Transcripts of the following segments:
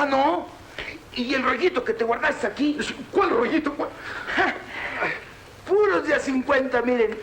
Ah, ¿no? ¿Y el rollito que te guardaste aquí? ¿Cuál rollito? ¿Cuál? Puros de a 50, miren.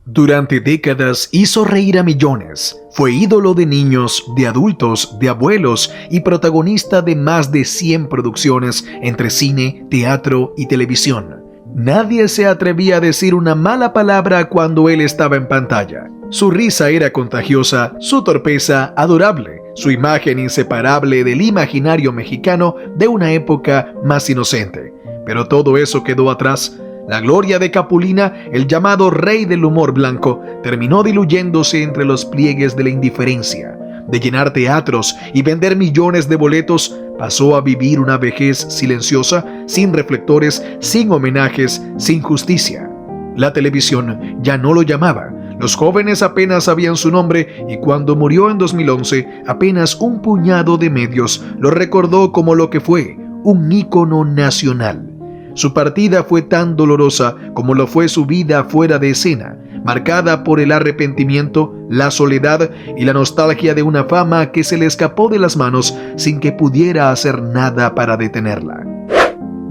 Durante décadas hizo reír a millones. Fue ídolo de niños, de adultos, de abuelos y protagonista de más de 100 producciones entre cine, teatro y televisión. Nadie se atrevía a decir una mala palabra cuando él estaba en pantalla. Su risa era contagiosa, su torpeza adorable, su imagen inseparable del imaginario mexicano de una época más inocente. Pero todo eso quedó atrás. La gloria de Capulina, el llamado rey del humor blanco, terminó diluyéndose entre los pliegues de la indiferencia. De llenar teatros y vender millones de boletos, pasó a vivir una vejez silenciosa, sin reflectores, sin homenajes, sin justicia. La televisión ya no lo llamaba. Los jóvenes apenas sabían su nombre y cuando murió en 2011, apenas un puñado de medios lo recordó como lo que fue, un ícono nacional. Su partida fue tan dolorosa como lo fue su vida fuera de escena, marcada por el arrepentimiento, la soledad y la nostalgia de una fama que se le escapó de las manos sin que pudiera hacer nada para detenerla.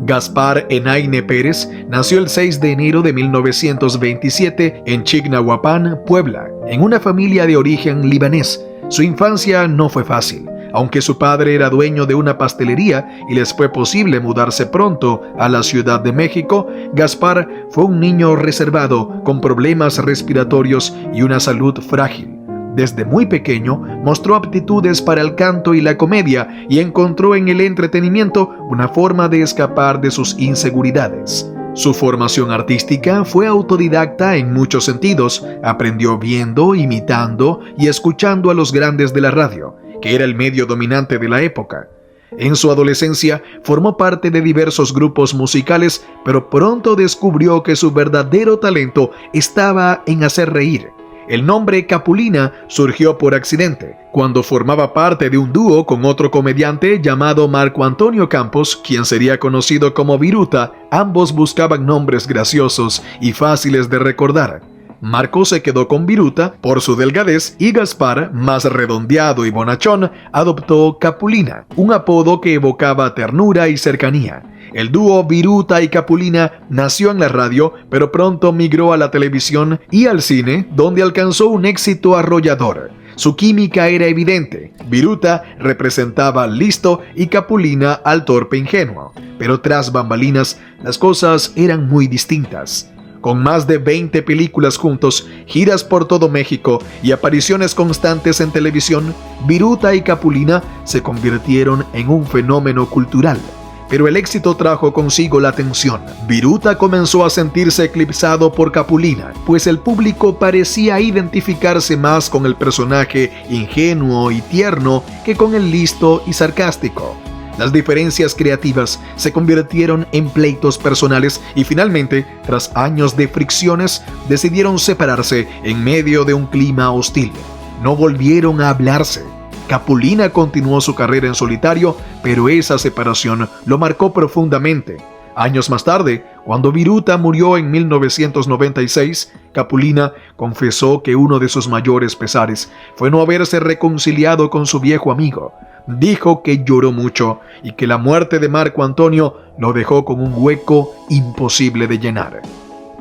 Gaspar Enaine Pérez nació el 6 de enero de 1927 en Chignahuapan, Puebla, en una familia de origen libanés. Su infancia no fue fácil. Aunque su padre era dueño de una pastelería y les fue posible mudarse pronto a la Ciudad de México, Gaspar fue un niño reservado, con problemas respiratorios y una salud frágil. Desde muy pequeño mostró aptitudes para el canto y la comedia y encontró en el entretenimiento una forma de escapar de sus inseguridades. Su formación artística fue autodidacta en muchos sentidos. Aprendió viendo, imitando y escuchando a los grandes de la radio, que era el medio dominante de la época. En su adolescencia formó parte de diversos grupos musicales, pero pronto descubrió que su verdadero talento estaba en hacer reír. El nombre Capulina surgió por accidente, cuando formaba parte de un dúo con otro comediante llamado Marco Antonio Campos, quien sería conocido como Viruta. Ambos buscaban nombres graciosos y fáciles de recordar. Marco se quedó con Viruta por su delgadez y Gaspar, más redondeado y bonachón, adoptó Capulina, un apodo que evocaba ternura y cercanía. El dúo Viruta y Capulina nació en la radio, pero pronto migró a la televisión y al cine, donde alcanzó un éxito arrollador. Su química era evidente. Viruta representaba al listo y Capulina al torpe ingenuo. Pero tras bambalinas, las cosas eran muy distintas. Con más de 20 películas juntos, giras por todo México y apariciones constantes en televisión, Viruta y Capulina se convirtieron en un fenómeno cultural. Pero el éxito trajo consigo la atención. Viruta comenzó a sentirse eclipsado por Capulina, pues el público parecía identificarse más con el personaje ingenuo y tierno que con el listo y sarcástico. Las diferencias creativas se convirtieron en pleitos personales y finalmente, tras años de fricciones, decidieron separarse en medio de un clima hostil. No volvieron a hablarse. Capulina continuó su carrera en solitario, pero esa separación lo marcó profundamente. Años más tarde, cuando Viruta murió en 1996, Capulina confesó que uno de sus mayores pesares fue no haberse reconciliado con su viejo amigo. Dijo que lloró mucho y que la muerte de Marco Antonio lo dejó con un hueco imposible de llenar.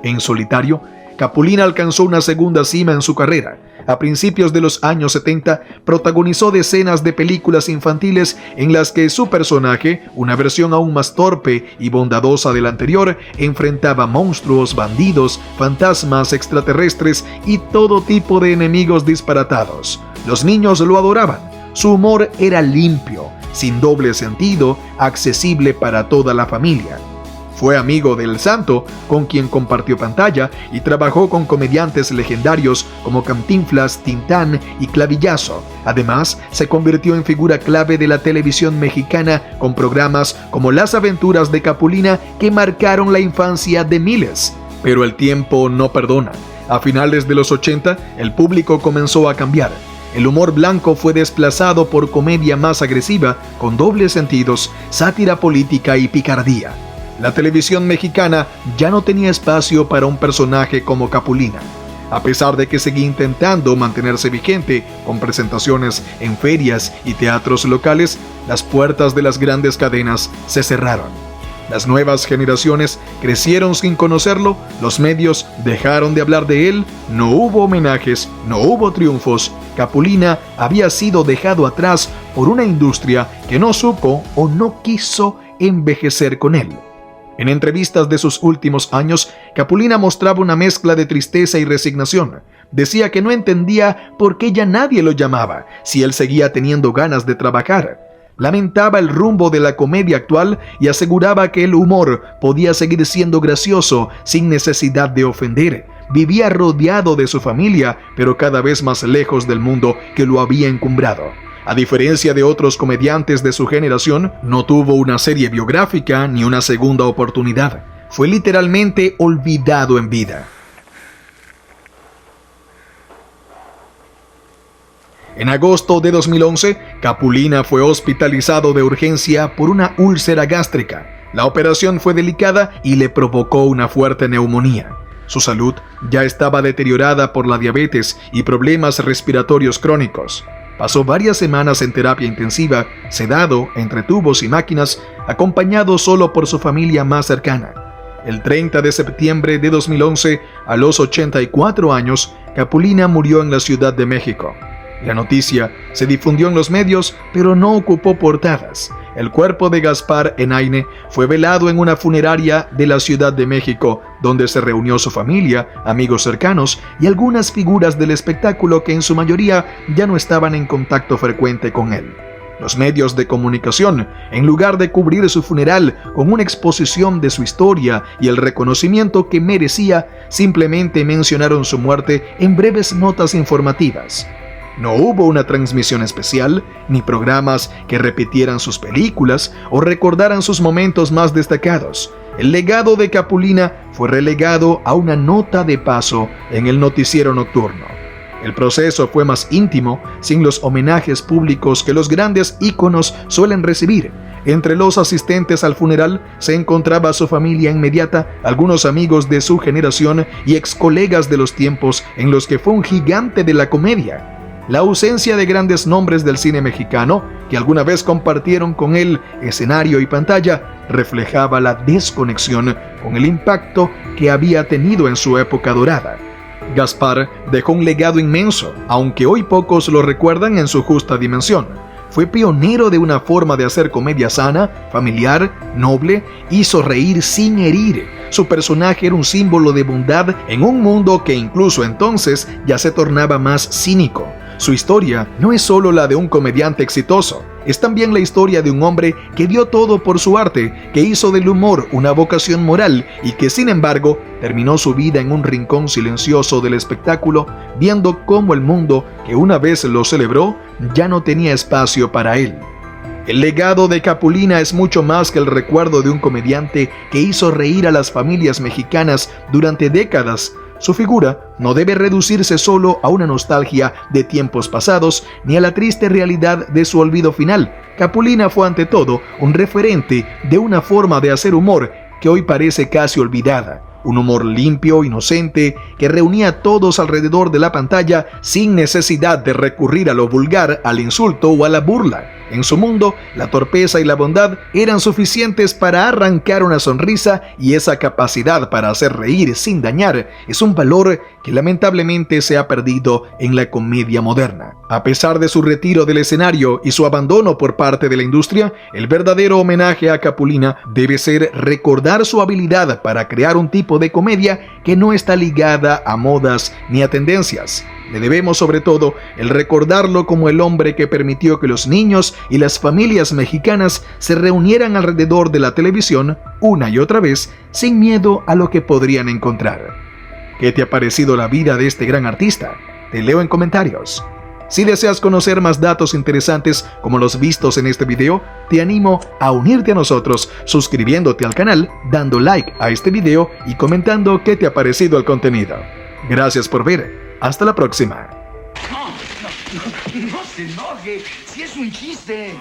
En solitario, Capulina alcanzó una segunda cima en su carrera. A principios de los años 70, protagonizó decenas de películas infantiles en las que su personaje, una versión aún más torpe y bondadosa del anterior, enfrentaba monstruos, bandidos, fantasmas, extraterrestres y todo tipo de enemigos disparatados. Los niños lo adoraban. Su humor era limpio, sin doble sentido, accesible para toda la familia. Fue amigo del Santo, con quien compartió pantalla y trabajó con comediantes legendarios como Cantinflas, Tintán y Clavillazo. Además, se convirtió en figura clave de la televisión mexicana con programas como Las Aventuras de Capulina que marcaron la infancia de miles. Pero el tiempo no perdona. A finales de los 80, el público comenzó a cambiar. El humor blanco fue desplazado por comedia más agresiva, con dobles sentidos, sátira política y picardía. La televisión mexicana ya no tenía espacio para un personaje como Capulina. A pesar de que seguía intentando mantenerse vigente con presentaciones en ferias y teatros locales, las puertas de las grandes cadenas se cerraron. Las nuevas generaciones crecieron sin conocerlo, los medios dejaron de hablar de él, no hubo homenajes, no hubo triunfos. Capulina había sido dejado atrás por una industria que no supo o no quiso envejecer con él. En entrevistas de sus últimos años, Capulina mostraba una mezcla de tristeza y resignación. Decía que no entendía por qué ya nadie lo llamaba, si él seguía teniendo ganas de trabajar. Lamentaba el rumbo de la comedia actual y aseguraba que el humor podía seguir siendo gracioso sin necesidad de ofender. Vivía rodeado de su familia, pero cada vez más lejos del mundo que lo había encumbrado. A diferencia de otros comediantes de su generación, no tuvo una serie biográfica ni una segunda oportunidad. Fue literalmente olvidado en vida. En agosto de 2011, Capulina fue hospitalizado de urgencia por una úlcera gástrica. La operación fue delicada y le provocó una fuerte neumonía. Su salud ya estaba deteriorada por la diabetes y problemas respiratorios crónicos. Pasó varias semanas en terapia intensiva, sedado entre tubos y máquinas, acompañado solo por su familia más cercana. El 30 de septiembre de 2011, a los 84 años, Capulina murió en la Ciudad de México. La noticia se difundió en los medios, pero no ocupó portadas. El cuerpo de Gaspar Enaine fue velado en una funeraria de la Ciudad de México, donde se reunió su familia, amigos cercanos y algunas figuras del espectáculo que en su mayoría ya no estaban en contacto frecuente con él. Los medios de comunicación, en lugar de cubrir su funeral con una exposición de su historia y el reconocimiento que merecía, simplemente mencionaron su muerte en breves notas informativas. No hubo una transmisión especial, ni programas que repitieran sus películas o recordaran sus momentos más destacados. El legado de Capulina fue relegado a una nota de paso en el noticiero nocturno. El proceso fue más íntimo, sin los homenajes públicos que los grandes íconos suelen recibir. Entre los asistentes al funeral se encontraba su familia inmediata, algunos amigos de su generación y ex colegas de los tiempos en los que fue un gigante de la comedia. La ausencia de grandes nombres del cine mexicano, que alguna vez compartieron con él escenario y pantalla, reflejaba la desconexión con el impacto que había tenido en su época dorada. Gaspar dejó un legado inmenso, aunque hoy pocos lo recuerdan en su justa dimensión. Fue pionero de una forma de hacer comedia sana, familiar, noble, hizo reír sin herir. Su personaje era un símbolo de bondad en un mundo que incluso entonces ya se tornaba más cínico. Su historia no es solo la de un comediante exitoso, es también la historia de un hombre que dio todo por su arte, que hizo del humor una vocación moral y que sin embargo terminó su vida en un rincón silencioso del espectáculo, viendo cómo el mundo que una vez lo celebró ya no tenía espacio para él. El legado de Capulina es mucho más que el recuerdo de un comediante que hizo reír a las familias mexicanas durante décadas. Su figura no debe reducirse solo a una nostalgia de tiempos pasados ni a la triste realidad de su olvido final. Capulina fue ante todo un referente de una forma de hacer humor que hoy parece casi olvidada. Un humor limpio, inocente, que reunía a todos alrededor de la pantalla sin necesidad de recurrir a lo vulgar, al insulto o a la burla. En su mundo, la torpeza y la bondad eran suficientes para arrancar una sonrisa y esa capacidad para hacer reír sin dañar es un valor que lamentablemente se ha perdido en la comedia moderna. A pesar de su retiro del escenario y su abandono por parte de la industria, el verdadero homenaje a Capulina debe ser recordar su habilidad para crear un tipo de comedia que no está ligada a modas ni a tendencias. Le debemos sobre todo el recordarlo como el hombre que permitió que los niños y las familias mexicanas se reunieran alrededor de la televisión una y otra vez sin miedo a lo que podrían encontrar. ¿Qué te ha parecido la vida de este gran artista? Te leo en comentarios. Si deseas conocer más datos interesantes como los vistos en este video, te animo a unirte a nosotros suscribiéndote al canal, dando like a este video y comentando qué te ha parecido el contenido. Gracias por ver. Hasta la próxima. No se enoje, si es un chiste.